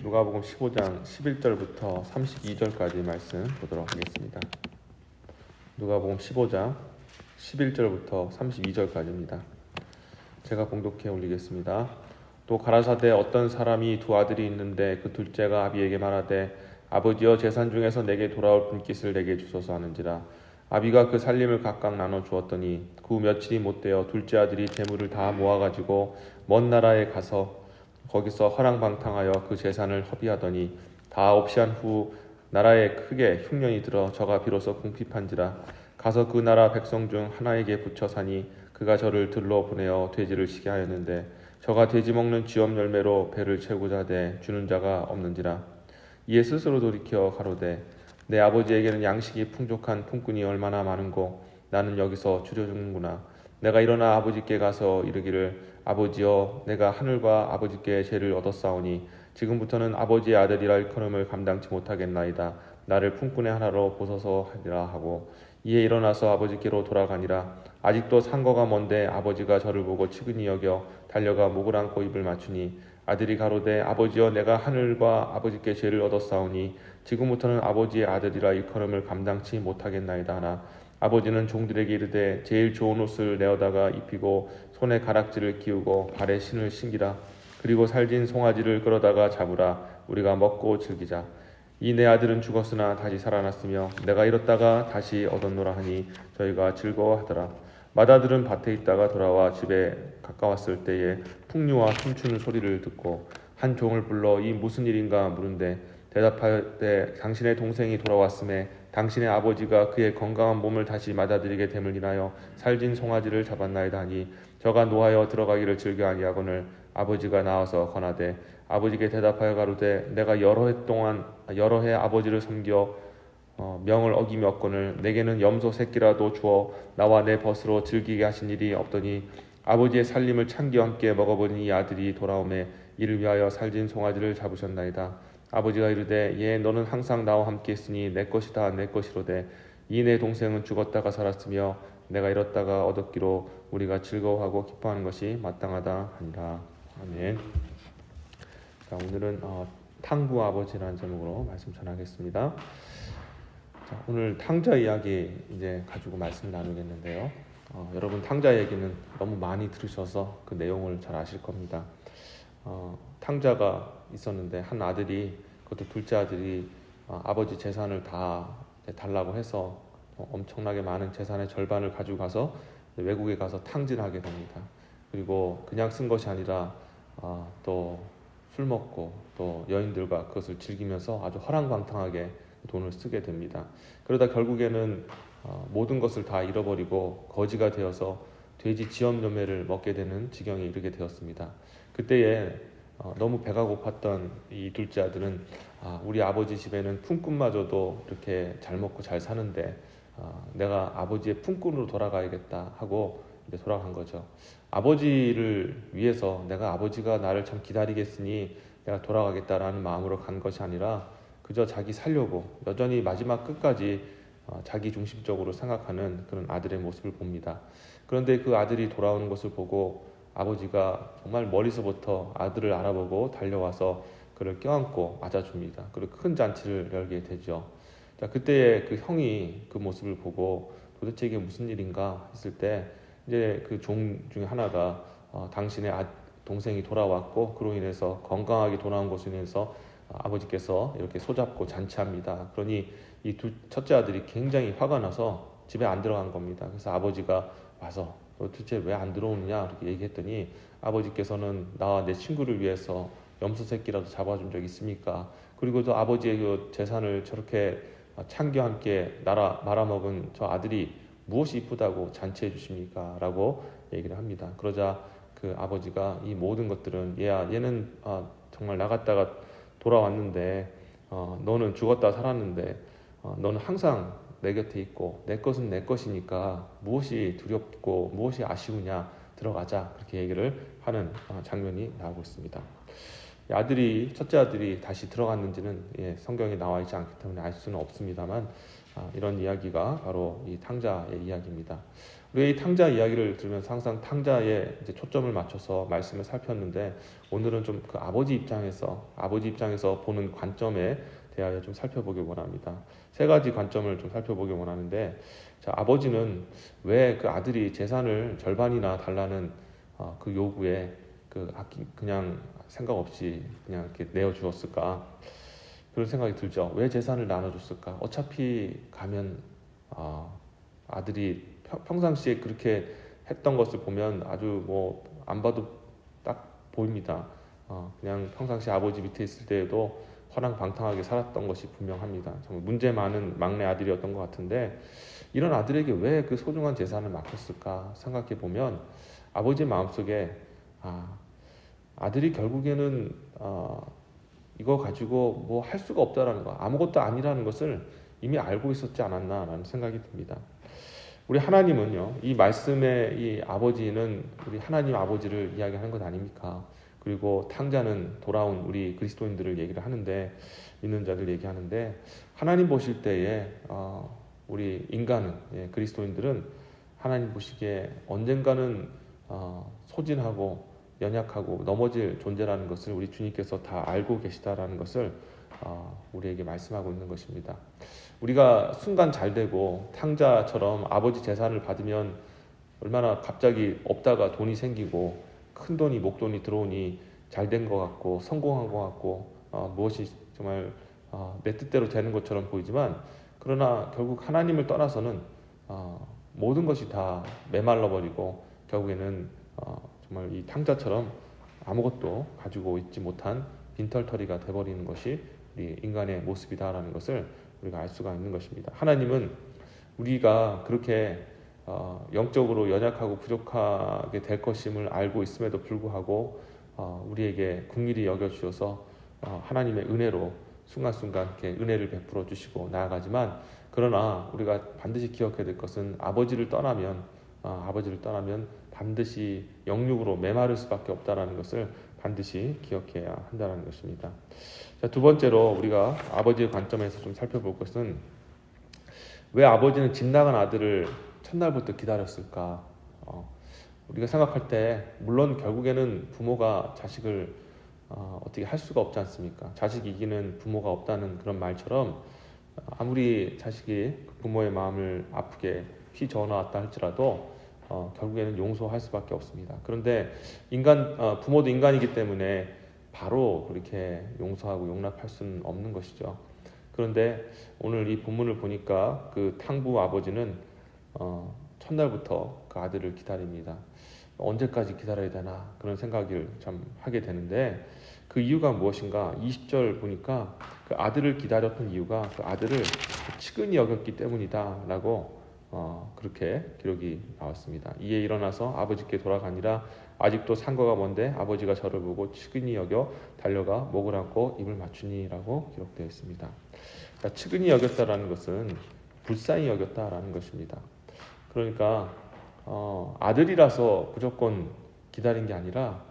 누가복음 15장 11절부터 32절까지 말씀 보도록 하겠습니다. 누가복음 15장 11절부터 32절까지입니다. 제가 봉독해 올리겠습니다. 또 가라사대 어떤 사람이 두 아들이 있는데 그 둘째가 아비에게 말하되 아버지여 재산 중에서 내게 돌아올 분깃을 내게 주소서 하는지라. 아비가 그 살림을 각각 나눠 주었더니 그 며칠이 못되어 둘째 아들이 재물을 다 모아가지고 먼 나라에 가서 거기서 허랑방탕하여 그 재산을 허비하더니 다 없이한 후 나라에 크게 흉년이 들어 저가 비로소 궁핍한지라. 가서 그 나라 백성 중 하나에게 붙여 사니 그가 저를 들러 보내어 돼지를 치게 하였는데 저가 돼지 먹는 쥐업 열매로 배를 채우고자 하되 주는 자가 없는지라. 이에 스스로 돌이켜 가로되 내 아버지에게는 양식이 풍족한 품꾼이 얼마나 많은고 나는 여기서 줄여 죽는구나. 내가 일어나 아버지께 가서 이르기를 아버지여 내가 하늘과 아버지께 죄를 얻었사오니 지금부터는 아버지의 아들이라 일컬음을 감당치 못하겠나이다. 나를 품꾼의 하나로 보소서 하리라 하고 이에 일어나서 아버지께로 돌아가니라. 아직도 상거가 먼데 아버지가 저를 보고 측은히 여겨 달려가 목을 안고 입을 맞추니 아들이 가로되 아버지여 내가 하늘과 아버지께 죄를 얻었사오니 지금부터는 아버지의 아들이라 일컬음을 감당치 못하겠나이다 하나 아버지는 종들에게 이르되 제일 좋은 옷을 내어다가 입히고 손에 가락지를 끼우고 발에 신을 신기라. 그리고 살진 송아지를 끌어다가 잡으라. 우리가 먹고 즐기자. 이 내 아들은 죽었으나 다시 살아났으며 내가 잃었다가 다시 얻었노라 하니 저희가 즐거워하더라. 맏아들은 밭에 있다가 돌아와 집에 가까웠을 때에 풍류와 춤추는 소리를 듣고 한 종을 불러 이 무슨 일인가 물은데 대답하되 당신의 동생이 돌아왔음에 당신의 아버지가 그의 건강한 몸을 다시 맞아들이게 됨을 인하여 살진 송아지를 잡았나이다 하니 저가 노하여 들어가기를 즐겨 아니하거늘 아버지가 나와서 권하되 아버지께 대답하여 가로되 내가 여러 해 아버지를 섬겨 명을 어기었거늘 내게는 염소 새끼라도 주어 나와 내 벗으로 즐기게 하신 일이 없더니 아버지의 살림을 창기와 함께 먹어보니 이 아들이 돌아오매 이를 위하여 살진 송아지를 잡으셨나이다. 아버지가 이르되 예 너는 항상 나와 함께 있으니 내 것이다 내 것이로되 이 내 동생은 죽었다가 살았으며 내가 잃었다가 얻었기로 우리가 즐거워하고 기뻐하는 것이 마땅하다 하니라. 아멘. 자, 오늘은 탕부 아버지라는 제목으로 말씀 전하겠습니다. 자, 오늘 탕자 이야기 이제 가지고 말씀 나누겠는데요. 여러분 탕자 얘기는 너무 많이 들으셔서 그 내용을 잘 아실 겁니다. 탕자가 있었는데 한 아들이 그것도 둘째 아들이 아버지 재산을 다 달라고 해서 엄청나게 많은 재산의 절반을 가지고 가서 외국에 가서 탕진하게 됩니다. 그리고 그냥 쓴 것이 아니라 또 술 먹고 또 여인들과 그것을 즐기면서 아주 허랑방탕하게 돈을 쓰게 됩니다. 그러다 결국에는 모든 것을 다 잃어버리고 거지가 되어서 돼지 지엄 열매를 먹게 되는 지경에 이르게 되었습니다. 그때에 너무 배가 고팠던 이 둘째 아들은 우리 아버지 집에는 품꾼마저도 이렇게 잘 먹고 잘 사는데 내가 아버지의 품꾼으로 돌아가야겠다 하고 이제 돌아간 거죠. 아버지를 위해서 내가 아버지가 나를 참 기다리겠으니 내가 돌아가겠다라는 마음으로 간 것이 아니라 그저 자기 살려고 여전히 마지막 끝까지 자기 중심적으로 생각하는 그런 아들의 모습을 봅니다. 그런데 그 아들이 돌아오는 것을 보고 아버지가 정말 머리서부터 아들을 알아보고 달려와서 그를 껴안고 안아줍니다. 그리고 큰 잔치를 열게 되죠. 자, 그때의 그 형이 그 모습을 보고 도대체 이게 무슨 일인가 했을 때 이제 그 종 중에 하나가 당신의 동생이 돌아왔고 그로 인해서 건강하게 돌아온 것으로 인해서 아버지께서 이렇게 손잡고 잔치합니다. 그러니 이 첫째 아들이 굉장히 화가 나서 집에 안 들어간 겁니다. 그래서 아버지가 와서 도대체 왜 안 들어오느냐 이렇게 얘기했더니 아버지께서는 나와 내 친구를 위해서 염소 새끼라도 잡아준 적 있습니까? 그리고 또 아버지의 그 재산을 저렇게 창기와 함께 말아먹은 저 아들이 무엇이 이쁘다고 잔치해 주십니까? 라고 얘기를 합니다. 그러자 그 아버지가 이 모든 것들은 얘는 정말 나갔다가 돌아왔는데 너는 죽었다 살았는데 너는 항상 내 곁에 있고 내 것은 내 것이니까 무엇이 두렵고 무엇이 아쉬우냐 들어가자 그렇게 얘기를 하는 장면이 나오고 있습니다. 첫째 아들이 다시 들어갔는지는 성경에 나와 있지 않기 때문에 알 수는 없습니다만 이런 이야기가 바로 이 탕자의 이야기입니다. 우리 이 탕자 이야기를 들으면서 항상 탕자에 이제 초점을 맞춰서 말씀을 살폈는데, 오늘은 좀 그 아버지 입장에서 보는 관점에 대하여 좀 살펴보기 원합니다. 세 가지 관점을 좀 살펴보기 원하는데, 자, 아버지는 왜 그 아들이 재산을 절반이나 달라는 그 요구에 그냥 생각 없이 그냥 이렇게 내어 주었을까? 그런 생각이 들죠. 왜 재산을 나눠줬을까? 어차피 가면 아들이 평상시에 그렇게 했던 것을 보면 아주 뭐 안 봐도 딱 보입니다. 그냥 평상시 아버지 밑에 있을 때에도 화랑방탕하게 살았던 것이 분명합니다. 정말 문제 많은 막내 아들이었던 것 같은데, 이런 아들에게 왜 그 소중한 재산을 맡겼을까 생각해 보면, 아버지 마음속에 아들이 결국에는 이거 가지고 뭐 할 수가 없다라는 거, 아무것도 아니라는 것을 이미 알고 있었지 않았나라는 생각이 듭니다. 우리 하나님은요, 이 말씀의 이 아버지는 우리 하나님 아버지를 이야기하는 것 아닙니까? 그리고 탕자는 돌아온 우리 그리스도인들을 얘기를 하는데, 믿는 자들 얘기하는데, 하나님 보실 때에 우리 인간은, 그리스도인들은 하나님 보시기에 언젠가는 소진하고 연약하고 넘어질 존재라는 것을 우리 주님께서 다 알고 계시다라는 것을 우리에게 말씀하고 있는 것입니다. 우리가 순간 잘 되고 탕자처럼 아버지 재산을 받으면 얼마나 갑자기 없다가 돈이 생기고 큰 돈이 목돈이 들어오니 잘 된 것 같고 성공한 것 같고 무엇이 정말 내 뜻대로 되는 것처럼 보이지만, 그러나 결국 하나님을 떠나서는 모든 것이 다 메말라 버리고 결국에는 정말 이 탕자처럼 아무것도 가지고 있지 못한 빈털터리가 돼버리는 것이 우리 인간의 모습이다라는 것을 우리가 알 수가 있는 것입니다. 하나님은 우리가 그렇게 영적으로 연약하고 부족하게 될 것임을 알고 있음에도 불구하고 우리에게 긍휼히 여겨주셔서 하나님의 은혜로 순간순간 이렇게 은혜를 베풀어 주시고 나아가지만, 그러나 우리가 반드시 기억해야 될 것은 아버지를 떠나면 반드시 영육으로 메마를 수밖에 없다라는 것을 반드시 기억해야 한다는 것입니다. 자, 두 번째로 우리가 아버지의 관점에서 좀 살펴볼 것은, 왜 아버지는 집 나간 아들을 첫날부터 기다렸을까? 우리가 생각할 때 물론 결국에는 부모가 자식을 어떻게 할 수가 없지 않습니까? 자식이 이기는 부모가 없다는 그런 말처럼, 아무리 자식이 부모의 마음을 아프게 피 저어놨다 할지라도 결국에는 용서할 수밖에 없습니다. 그런데 부모도 인간이기 때문에 바로 그렇게 용서하고 용납할 수는 없는 것이죠. 그런데 오늘 이 본문을 보니까 그 탕부 아버지는 첫날부터 그 아들을 기다립니다. 언제까지 기다려야 되나 그런 생각을 참 하게 되는데, 그 이유가 무엇인가? 20절 보니까 그 아들을 기다렸던 이유가 그 아들을 측은히 여겼기 때문이다라고 그렇게 기록이 나왔습니다. 이에 일어나서 아버지께 돌아가니라. 아직도 상거가 먼데 아버지가 저를 보고 측은히 여겨 달려가 목을 안고 입을 맞추니라고 기록되어 있습니다. 그러니까 측은히 여겼다라는 것은 불쌍히 여겼다라는 것입니다. 그러니까 아들이라서 무조건 기다린 게 아니라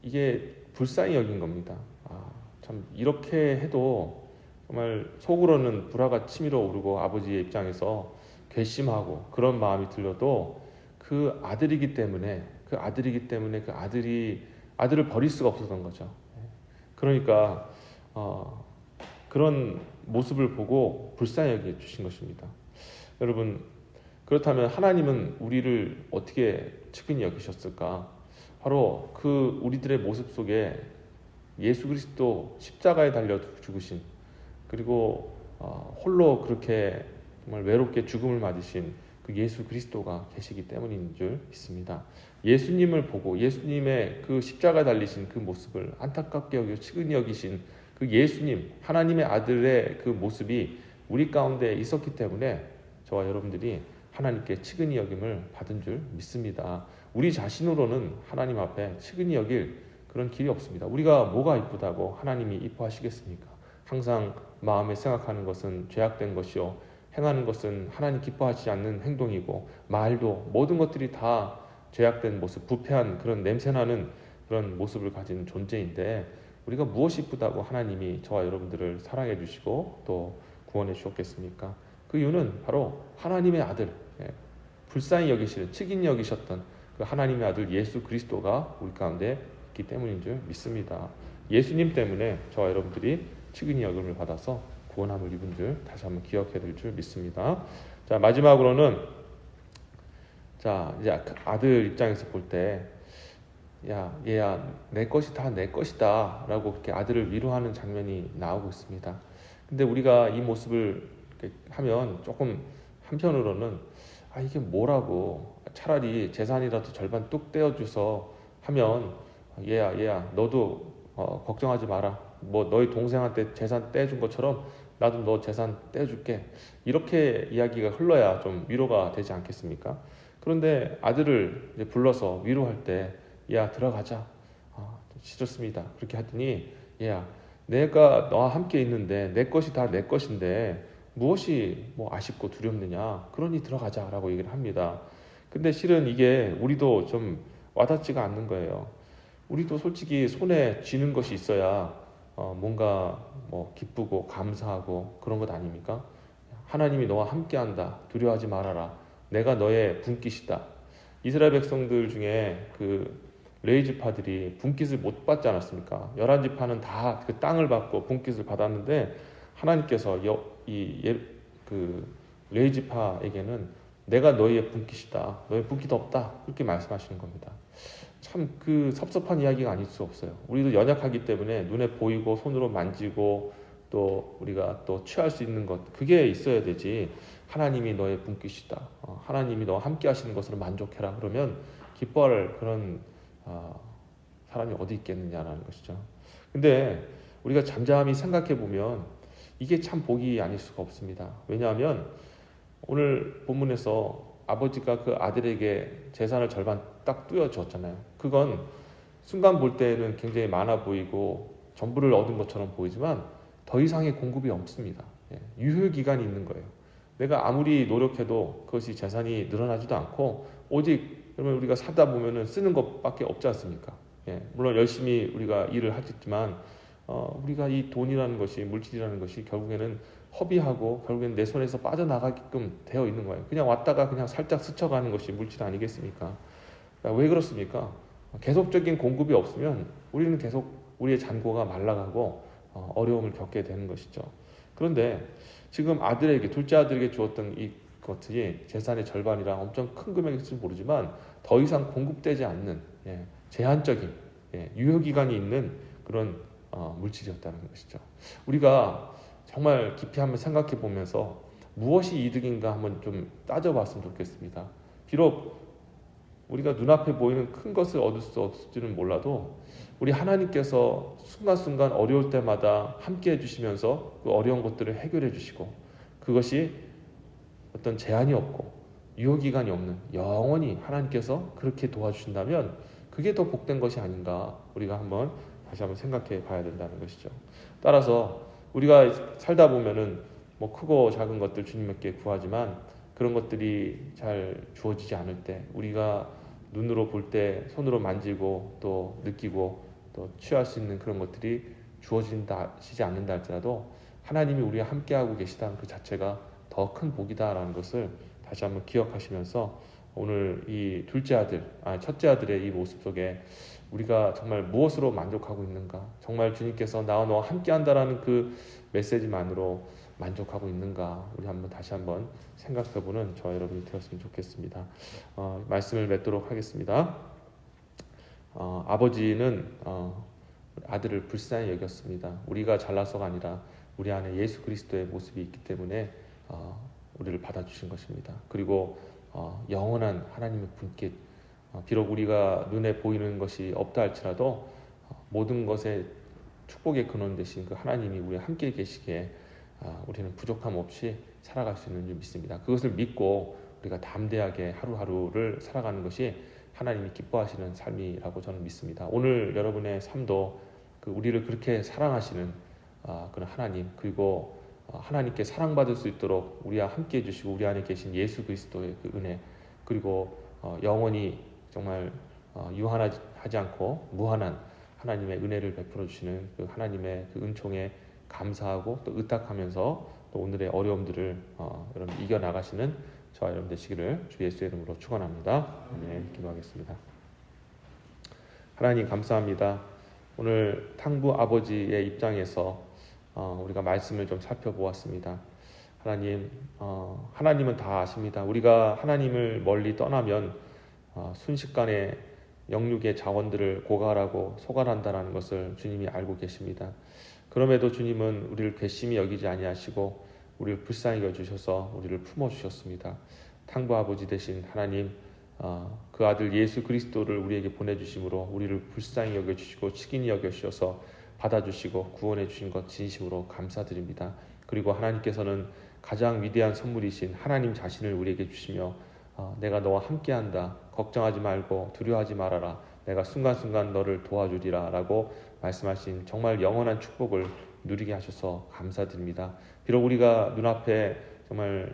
이게 불쌍히 여긴 겁니다. 참 이렇게 해도 정말 속으로는 불화가 치밀어 오르고 아버지의 입장에서 괘씸하고 그런 마음이 들려도 그 아들이기 때문에 그 아들을 버릴 수가 없었던 거죠. 그러니까 그런 모습을 보고 불쌍히 여겨 주신 것입니다. 여러분, 그렇다면 하나님은 우리를 어떻게 측은히 여기셨을까? 바로 그 우리들의 모습 속에 예수 그리스도 십자가에 달려 죽으신, 그리고 홀로 그렇게 정말 외롭게 죽음을 맞으신 그 예수 그리스도가 계시기 때문인 줄 믿습니다. 예수님을 보고 예수님의 그 십자가에 달리신 그 모습을 안타깝게 여겨 측은히 여기신 그 예수님, 하나님의 아들의 그 모습이 우리 가운데 있었기 때문에 저와 여러분들이 하나님께 측은히 여김을 받은 줄 믿습니다. 우리 자신으로는 하나님 앞에 측은히 여길 그런 길이 없습니다. 우리가 뭐가 이쁘다고 하나님이 이뻐하시겠습니까? 항상 마음에 생각하는 것은 죄악된 것이요, 행하는 것은 하나님 기뻐하지 않는 행동이고, 말도 모든 것들이 다 죄악된 모습, 부패한 그런 냄새나는 그런 모습을 가진 존재인데, 우리가 무엇이 이쁘다고 하나님이 저와 여러분들을 사랑해 주시고 또 구원해 주셨겠습니까? 그 이유는 바로 하나님의 아들, 불쌍히 여기시는 측인히 여기셨던 그 하나님의 아들 예수 그리스도가 우리 가운데 있기 때문인 줄 믿습니다. 예수님 때문에 저와 여러분들이 측인히 여김을 받아서 구원함을 입은 줄 다시 한번 기억해야 될 줄 믿습니다. 자, 마지막으로는 자, 이제 아들 입장에서 볼 때 야, 얘야, 내 것이 다 내 것이다 라고 그렇게 아들을 위로하는 장면이 나오고 있습니다. 근데 우리가 이 모습을 하면 조금 한편으로는 이게 뭐라고, 차라리 재산이라도 절반 뚝 떼어줘서 하면 얘야 너도 걱정하지 마라, 뭐 너희 동생한테 재산 떼준 것처럼 나도 너 재산 떼줄게, 이렇게 이야기가 흘러야 좀 위로가 되지 않겠습니까? 그런데 아들을 이제 불러서 위로할 때 야, 들어가자, 싫습니다, 그렇게 하더니 야, 내가 너와 함께 있는데 내 것이 다 내 것인데 무엇이 뭐 아쉽고 두렵느냐, 그러니 들어가자라고 얘기를 합니다. 근데 실은 이게 우리도 좀 와닿지가 않는 거예요. 우리도 솔직히 손에 쥐는 것이 있어야 뭔가 뭐 기쁘고 감사하고 그런 것 아닙니까? 하나님이 너와 함께한다, 두려워하지 말아라, 내가 너의 분깃이다. 이스라엘 백성들 중에 그 레위지파들이 분깃을 못 받지 않았습니까? 11지파는 다 그 땅을 받고 분깃을 받았는데 하나님께서 그 레위지파에게는 내가 너희의 분깃이다, 너희 분깃 없다, 그렇게 말씀하시는 겁니다. 참 그 섭섭한 이야기가 아닐 수 없어요. 우리도 연약하기 때문에 눈에 보이고 손으로 만지고 또 우리가 또 취할 수 있는 것, 그게 있어야 되지. 하나님이 너의 분깃이다, 하나님이 너와 함께 하시는 것으로 만족해라, 그러면 기뻐할 그런 사람이 어디 있겠느냐라는 것이죠. 근데 우리가 잠잠히 생각해 보면 이게 참 복이 아닐 수가 없습니다. 왜냐하면 오늘 본문에서 아버지가 그 아들에게 재산을 절반 딱 뚜어줬잖아요. 그건 순간 볼 때는 굉장히 많아 보이고 전부를 얻은 것처럼 보이지만 더 이상의 공급이 없습니다. 유효기간이 있는 거예요. 내가 아무리 노력해도 그것이 재산이 늘어나지도 않고 오직 그러면 우리가 사다 보면은 쓰는 것밖에 없지 않습니까? 물론 열심히 우리가 일을 하겠지만 우리가 이 돈이라는 것이, 물질이라는 것이 결국에는 허비하고 결국에는 내 손에서 빠져나가게끔 되어 있는 거예요. 그냥 왔다가 그냥 살짝 스쳐가는 것이 물질 아니겠습니까? 그러니까 왜 그렇습니까? 계속적인 공급이 없으면 우리는 계속 우리의 잔고가 말라가고 어려움을 겪게 되는 것이죠. 그런데 지금 아들에게, 둘째 아들에게 주었던 이 것이 재산의 절반이라 엄청 큰 금액일지 모르지만 더 이상 공급되지 않는 제한적인 유효기간이 있는 그런 물질이었다는 것이죠. 우리가 정말 깊이 한번 생각해 보면서 무엇이 이득인가 한번 좀 따져봤으면 좋겠습니다. 비록 우리가 눈앞에 보이는 큰 것을 얻을 수 없을지는 몰라도 우리 하나님께서 순간순간 어려울 때마다 함께 해주시면서 그 어려운 것들을 해결해 주시고 그것이 어떤 제한이 없고 유효기간이 없는, 영원히 하나님께서 그렇게 도와주신다면 그게 더 복된 것이 아닌가, 우리가 다시 한번 생각해 봐야 된다는 것이죠. 따라서 우리가 살다 보면은 뭐 크고 작은 것들 주님께 구하지만 그런 것들이 잘 주어지지 않을 때, 우리가 눈으로 볼 때, 손으로 만지고 또 느끼고 또 취할 수 있는 그런 것들이 주어지지 않는다 할지라도 하나님이 우리와 함께하고 계시다는 그 자체가 더 큰 복이다라는 것을 다시 한번 기억하시면서 오늘 이 첫째 아들의 이 모습 속에 우리가 정말 무엇으로 만족하고 있는가, 정말 주님께서 나와 너와 함께한다라는 그 메시지만으로 만족하고 있는가, 우리 다시 한번 생각해보는 저와 여러분이 되었으면 좋겠습니다. 말씀을 맺도록 하겠습니다. 아버지는 아들을 불쌍히 여겼습니다. 우리가 잘나서가 아니라 우리 안에 예수 그리스도의 모습이 있기 때문에 우리를 받아주신 것입니다. 그리고 영원한 하나님의 분깃, 비록 우리가 눈에 보이는 것이 없다 할지라도 모든 것의 축복의 근원 되신 그 하나님이 우리와 함께 계시기에 우리는 부족함 없이 살아갈 수 있는 줄 믿습니다. 그것을 믿고 우리가 담대하게 하루하루를 살아가는 것이 하나님이 기뻐하시는 삶이라고 저는 믿습니다. 오늘 여러분의 삶도 우리를 그렇게 사랑하시는 그런 하나님, 그리고 하나님께 사랑받을 수 있도록 우리와 함께 해주시고 우리 안에 계신 예수 그리스도의 그 은혜, 그리고 영원히 정말 유한하지 않고 무한한 하나님의 은혜를 베풀어 주시는 그 하나님의 그 은총에 감사하고 또 의탁하면서 또 오늘의 어려움들을 여러분 이겨나가시는 저와 여러분 되시기를 주 예수의 이름으로 축원합니다. 아멘. 기도하겠습니다. 하나님 감사합니다. 오늘 탕부 아버지의 입장에서 우리가 말씀을 좀 살펴보았습니다. 하나님, 하나님은 다 아십니다. 우리가 하나님을 멀리 떠나면 순식간에 영육의 자원들을 고갈하고 소갈한다는 것을 주님이 알고 계십니다. 그럼에도 주님은 우리를 괘씸히 여기지 아니하시고 우리를 불쌍히 여주셔서 우리를 품어주셨습니다. 탕부 아버지 되신 하나님, 그 아들 예수 그리스도를 우리에게 보내주심으로 우리를 불쌍히 여겨주시고 치킨히 여겨주셔서 받아주시고 구원해 주신 것 진심으로 감사드립니다. 그리고 하나님께서는 가장 위대한 선물이신 하나님 자신을 우리에게 주시며 내가 너와 함께한다. 걱정하지 말고 두려워하지 말아라. 내가 순간순간 너를 도와주리라 라고 말씀하신 정말 영원한 축복을 누리게 하셔서 감사드립니다. 비록 우리가 눈앞에 정말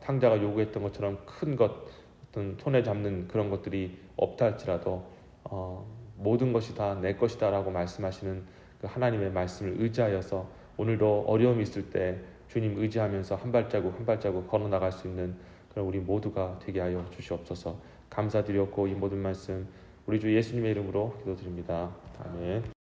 탕자가 요구했던 것처럼 큰 것, 어떤 손에 잡는 그런 것들이 없다 할지라도 모든 것이 다 내 것이다 라고 말씀하시는 그 하나님의 말씀을 의지하여서 오늘도 어려움이 있을 때 주님 의지하면서 한 발자국 한 발자국 걸어나갈 수 있는 그런 우리 모두가 되게 하여 주시옵소서. 감사드렸고 이 모든 말씀 우리 주 예수님의 이름으로 기도드립니다. 아멘.